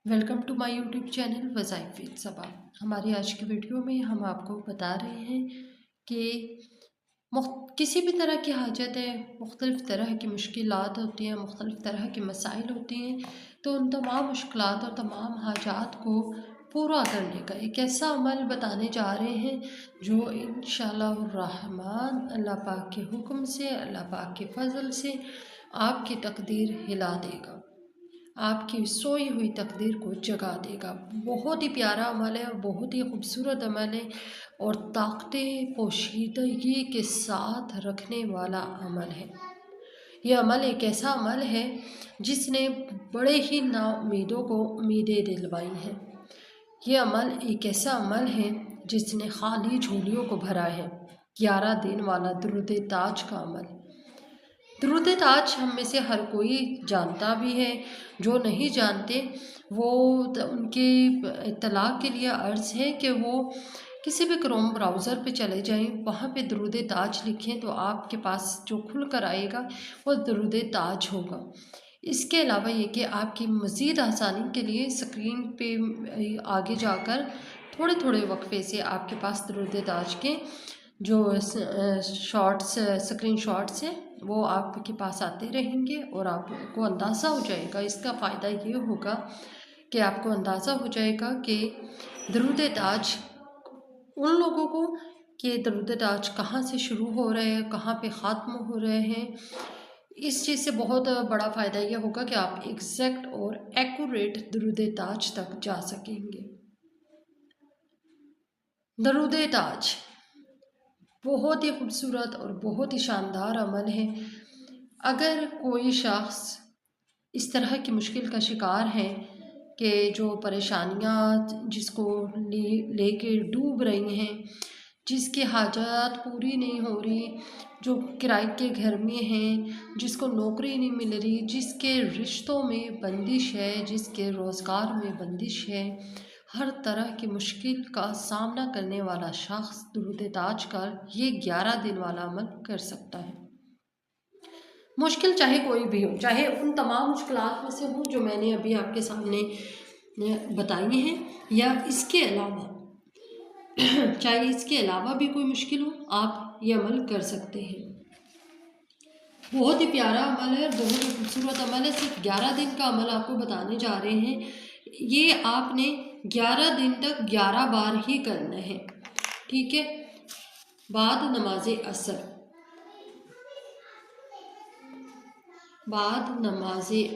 Welcome to my YouTube channel वज़ाइफ with Saba. हमारी आज की वीडियो में हम आपको बता रहे हैं कि किसी भी तरह की हाजत है, मुख्तलिफ़ तरह की मुश्किलात होती हैं, मुख्तलिफ़ तरह के मसाइल होते हैं। तो उन तमाम मुश्किलात और तमाम हाजात को पूरा करने का एक ऐसा अमल बताने जा रहे हैं जो इंशाअल्लाहुर्रहमान अल्लाह पाक के हुक्म से, अल्लाह पाक के फजल से आपकी तकदीर हिला देगा, आपकी सोई हुई तकदीर को जगा देगा। बहुत ही प्यारा अमल है और बहुत ही खूबसूरत अमल है और ताकतें पोशीदगी के साथ रखने वाला अमल है। यह अमल एक ऐसा अमल है जिसने बड़े ही नाउमीदों को उम्मीदें दिलवाई हैं। यह अमल एक ऐसा अमल है जिसने खाली झोलियों को भरा है। 11 दिन वाला दुरूद ताज का अमल। दुरूद ताज हम में से हर कोई जानता भी है, जो नहीं जानते वो उनके इत्तला के लिए अर्ज़ है कि वो किसी भी क्रोम ब्राउज़र पे चले जाएं, वहाँ पे दुरूद ताज लिखें तो आपके पास जो खुल कर आएगा वो दुरूद ताज होगा। इसके अलावा ये कि आपकी मज़ीद आसानी के लिए स्क्रीन पे आगे जाकर थोड़े थोड़े वक्फे से आपके पास दुरूद ताज के जो शॉर्ट्स स्क्रीन शॉट्स हैं वो आपके पास आते रहेंगे और आपको अंदाज़ा हो जाएगा। इसका फ़ायदा ये होगा कि आपको अंदाज़ा हो जाएगा कि दुरूद ताज उन लोगों को कि दुरूद ताज कहाँ से शुरू हो रहे हैं, कहाँ पे ख़त्म हो रहे हैं। इस चीज़ से बहुत बड़ा फ़ायदा ये होगा कि आप एग्जैक्ट और एक्यूरेट दुरूद ताज तक जा सकेंगे। दुरूद ताज बहुत ही खूबसूरत और बहुत ही शानदार अमल है। अगर कोई शख्स इस तरह की मुश्किल का शिकार है कि जो परेशानियां जिसको लेके डूब रही हैं, जिसकी हाजात पूरी नहीं हो रही, जो किराए के घर में हैं, जिसको नौकरी नहीं मिल रही, जिसके रिश्तों में बंदिश है, जिसके रोज़गार में बंदिश है, हर तरह की मुश्किल का सामना करने वाला शख्स दुरूद ताज का ये 11 दिन वाला अमल कर सकता है। मुश्किल चाहे कोई भी हो, चाहे उन तमाम मुश्किलात में से हो जो मैंने अभी आपके सामने बताई हैं, या इसके अलावा चाहे इसके अलावा भी कोई मुश्किल हो, आप ये अमल कर सकते हैं। बहुत ही प्यारा अमल है, बहुत ही खूबसूरत अमल है। सिर्फ 11 दिन का अमल आपको बताने जा रहे हैं। ये आपने 11 दिन तक 11 बार ही करना है, ठीक है। बाद नमाज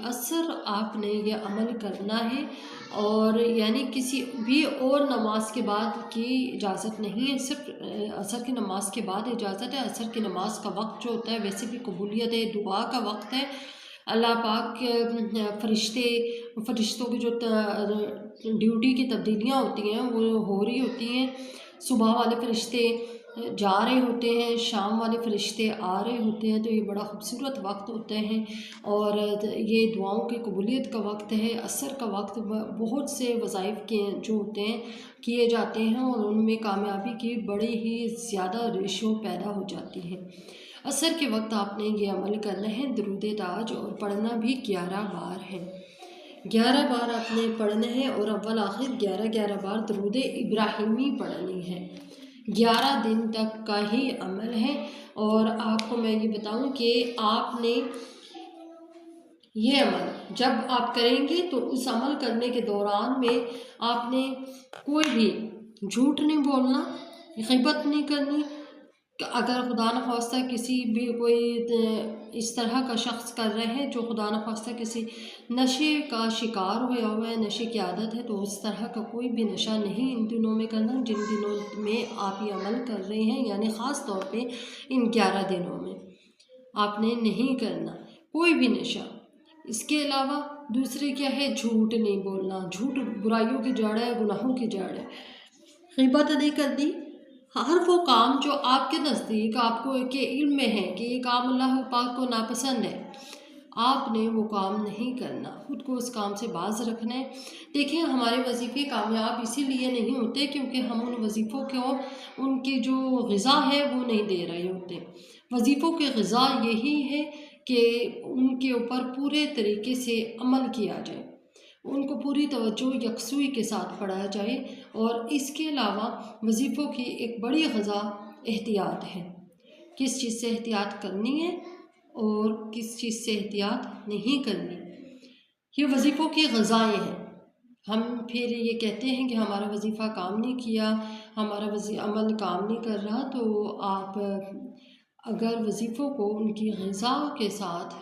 असर आपने यह अमल करना है, और यानी किसी भी और नमाज के बाद की इजाज़त नहीं है, सिर्फ असर की नमाज के बाद इजाज़त है। असर की नमाज का वक्त जो होता है वैसे भी कबूलियत है, दुआ का वक्त है। अल्लाह पाक के फरिश्तों की जो ड्यूटी की तब्दीलियाँ होती हैं वो हो रही होती हैं। सुबह वाले फरिश्ते जा रहे होते हैं, शाम वाले फरिश्ते आ रहे होते हैं। तो ये बड़ा खूबसूरत वक्त होते हैं और ये दुआओं की कबूलियत का वक्त है। असर का वक्त बहुत से वज़ाइफ के जो होते हैं किए जाते हैं और उनमें कामयाबी की बड़ी ही ज़्यादा रेशो पैदा हो जाती है। असर के वक्त आपने ये अमल करना है दुरूद ताज, और पढ़ना भी 11 बार है। 11 बार आपने पढ़ना है और अव्वल आखिर 11 बार दुरूद इब्राहिमी पढ़नी है। 11 दिन तक का ही अमल है। और आपको मैं ये बताऊं कि आपने ये अमल जब आप करेंगे तो उस अमल करने के दौरान में आपने कोई भी झूठ नहीं बोलना, ग़ीबत नहीं करनी। अगर खुदा न ख्वास्ता किसी भी कोई इस तरह का शख्स कर रहे हैं जो खुदा न ख्वास्ता किसी नशे का शिकार हुआ है, नशे की आदत है, तो उस तरह का कोई भी नशा नहीं इन दिनों में करना जिन दिनों में आप ये अमल कर रहे हैं, यानी ख़ास तौर पे इन 11 दिनों में आपने नहीं करना कोई भी नशा। इसके अलावा दूसरी क्या है, झूठ नहीं बोलना। झूठ बुराइयों की जड़ है, गुनाहों की जड़ है। ग़ीबत नहीं करनी। हर वो काम जो आपके नज़दीक आपको के इल्म में है कि ये काम अल्लाह पाक को नापसंद है, आपने वो काम नहीं करना, खुद को उस काम से बाज रखना है। देखिए, हमारे वजीफ़े कामयाब इसीलिए नहीं होते क्योंकि हम उन वजीफ़ों को उनकी जो ग़िज़ा है वो नहीं दे रहे होते। वजीफ़ों की ग़िज़ा यही है कि उनके ऊपर पूरे तरीके से अमल किया जाए। ان کو پوری توجہ یکسوئی کے ساتھ پڑھایا جائے۔ اور اس کے علاوہ وظیفوں کی ایک بڑی غذا احتیاط ہے، کس چیز سے احتیاط کرنی ہے اور کس چیز سے احتیاط نہیں کرنی۔ یہ وظیفوں کی غذائیں ہیں۔ ہم پھر یہ کہتے ہیں کہ ہمارا وظیفہ کام نہیں کیا، ہمارا عمل کام نہیں کر رہا، تو آپ اگر وظیفوں کو ان کی غذا کے ساتھ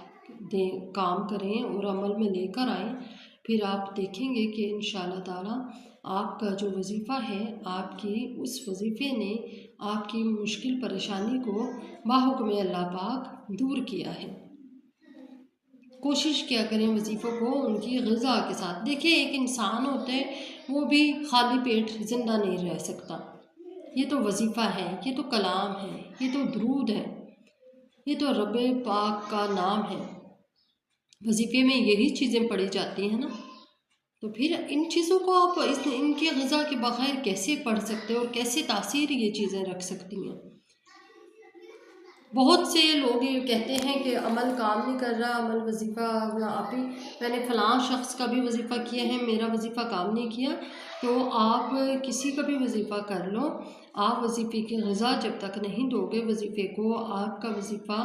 کام کریں اور عمل میں لے کر آئیں، پھر آپ دیکھیں گے کہ انشاءاللہ تعالیٰ آپ کا جو وظیفہ ہے، آپ کی اس وظیفے نے آپ کی مشکل پریشانی کو بحکم اللہ پاک دور کیا ہے۔ کوشش کیا کریں وظیفوں کو ان کی غذا کے ساتھ۔ دیکھیں ایک انسان ہوتا ہے، وہ بھی خالی پیٹ زندہ نہیں رہ سکتا۔ یہ تو وظیفہ ہے، یہ تو کلام ہے، یہ تو درود ہے، یہ تو رب پاک کا نام ہے۔ وظیفے میں یہی چیزیں پڑھی جاتی ہیں نا، تو پھر ان چیزوں کو آپ ان کی غذا کے بغیر کیسے پڑھ سکتے اور کیسے تاثیر یہ چیزیں رکھ سکتی ہیں؟ بہت سے لوگ یہ کہتے ہیں کہ عمل کام نہیں کر رہا، عمل وظیفہ ابھی میں نے فلاں شخص کا بھی وظیفہ کیا ہے، میرا وظیفہ کام نہیں کیا۔ تو آپ کسی کا بھی وظیفہ کر لو، آپ وظیفے کی غذا جب تک نہیں دو گے وظیفے کو، آپ کا وظیفہ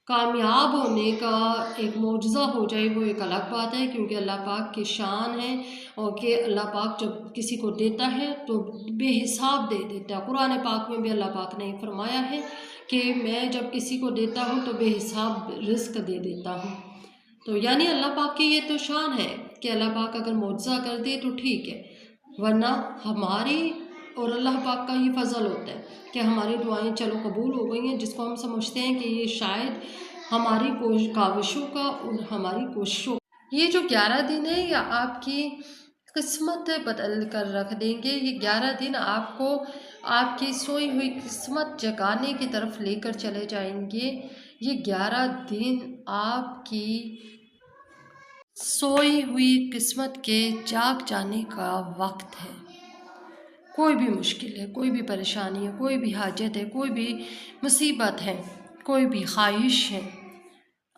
کامیاب ہونے کا ایک معجزہ ہو جائے وہ ایک الگ بات ہے، کیونکہ اللہ پاک کی شان ہے، اور کہ اللہ پاک جب کسی کو دیتا ہے تو بے حساب دے دیتا ہے۔ قرآن پاک میں بھی اللہ پاک نے فرمایا ہے کہ میں جب کسی کو دیتا ہوں تو بے حساب رزق دے دیتا ہوں۔ تو یعنی اللہ پاک کی یہ تو شان ہے کہ اللہ پاک اگر معجزہ کر دے تو ٹھیک ہے، ورنہ ہماری اور اللہ پاک کا یہ فضل ہوتا ہے کہ ہماری دعائیں چلو قبول ہو گئی ہیں، جس کو ہم سمجھتے ہیں کہ یہ شاید ہماری کاوشوں کا اور ہماری کوششوں کا۔ یہ جو 11 دن ہے یہ آپ کی قسمت بدل کر رکھ دیں گے۔ یہ 11 دن آپ کو آپ کی سوئی ہوئی قسمت جگانے کی طرف لے کر چلے جائیں گے۔ یہ 11 دن آپ کی سوئی ہوئی قسمت کے جاگ جانے کا وقت ہے۔ کوئی بھی مشکل ہے، کوئی بھی پریشانی ہے، کوئی بھی حاجت ہے، کوئی بھی مصیبت ہے، کوئی بھی خواہش ہے،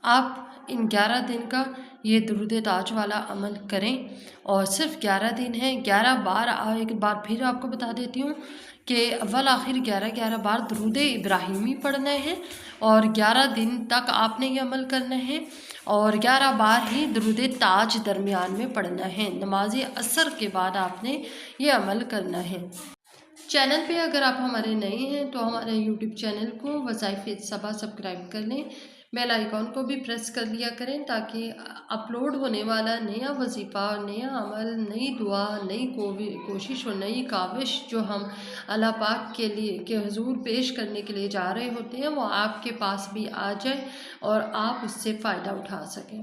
آپ ان 11 دن کا یہ درود تاج والا عمل کریں۔ اور صرف 11 دن ہے، 11 بار، ایک بار پھر آپ کو بتا دیتی ہوں کہ اول آخر 11 بار درود ابراہیمی پڑھنا ہے، اور 11 دن تک آپ نے یہ عمل کرنا ہے، اور 11 بار ہی درود تاج درمیان میں پڑھنا ہے۔ نماز عصر کے بعد آپ نے یہ عمل کرنا ہے۔ چینل پہ اگر آپ ہمارے نئے ہیں تو ہمارے یوٹیوب چینل کو وظائف صبا سبسکرائب کر لیں، بیل آئیکن کو بھی پریس کر لیا کریں، تاکہ اپلوڈ ہونے والا نیا وظیفہ، نیا عمل، نئی دعا، نئی کوشش اور نئی کاوش جو ہم اللہ پاک کے لیے کے حضور پیش کرنے کے لیے جا رہے ہوتے ہیں، وہ آپ کے پاس بھی آ جائے اور آپ اس سے فائدہ اٹھا سکیں۔